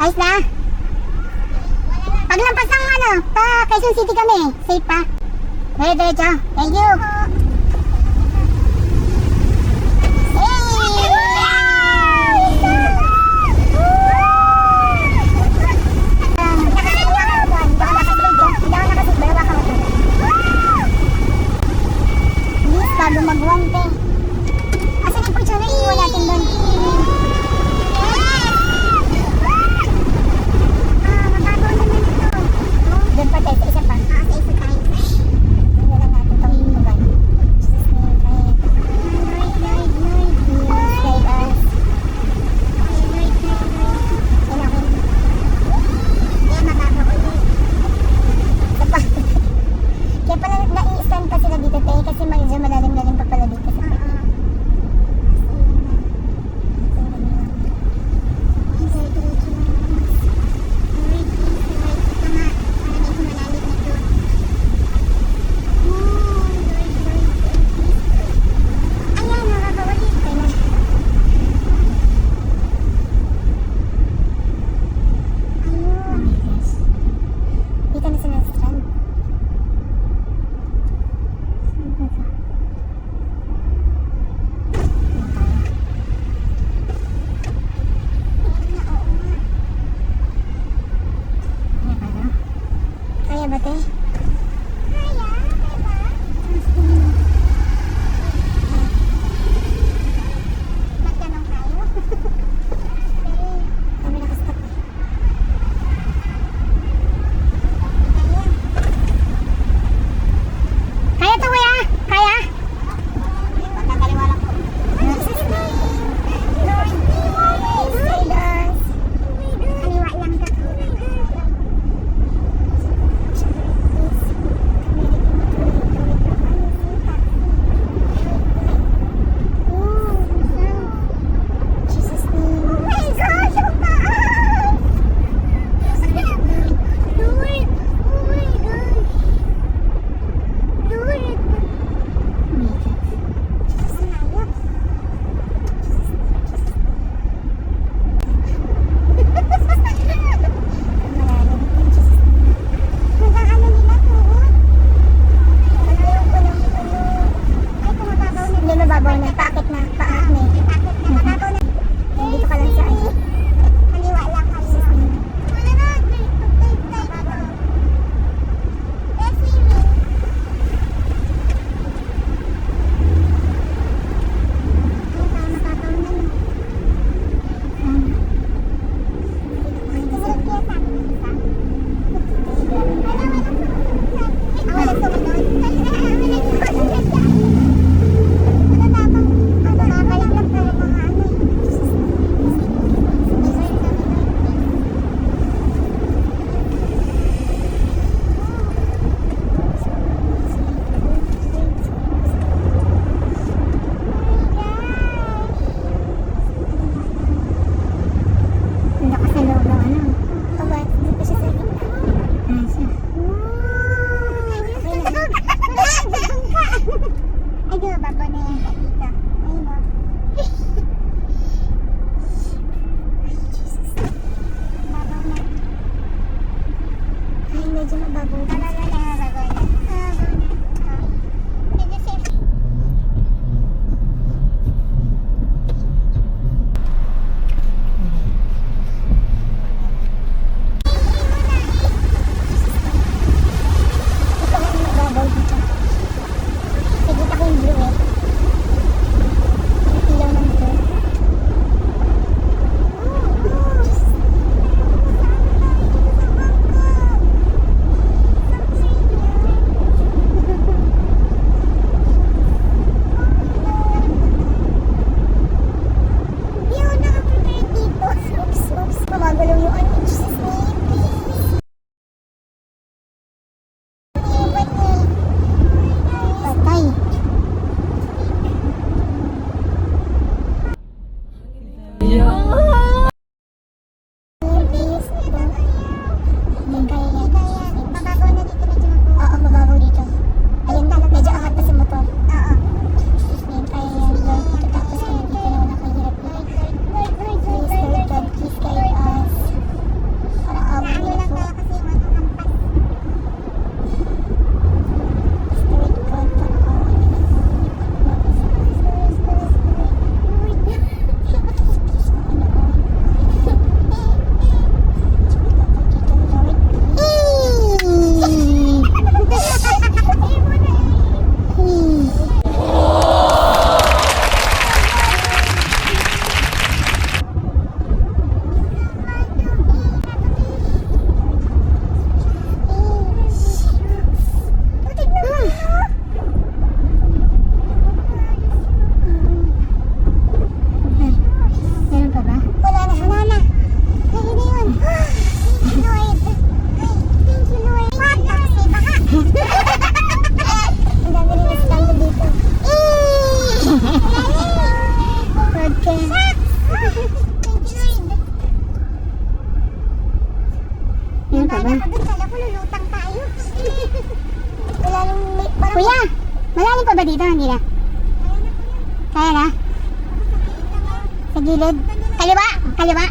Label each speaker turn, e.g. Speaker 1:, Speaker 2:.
Speaker 1: Ayos na. Paglampas ng ano, pa Quezon City kami. Safe pa. Diretso. Thank you. Bago mag-1 asan yung portsyon na iiwan natin doon? Magagawa naman ito. Doon pa tayo, sa isa pa. Sa isa tayo. Hindi lang natin itong inugan. Jesus name, Lord, guide us. Yan, magagawa ulit. Kaya pala nai-stand pa sila dito tayo kasi medyo malalim-lalim pa pala dito sa Wala ka dun, kala ko lulutang tayo. Wala nang parang... Kuya, malalim pa ba dito? Hindi na. Kaya na? Sa gilid. Kaliwa! Kaliwa!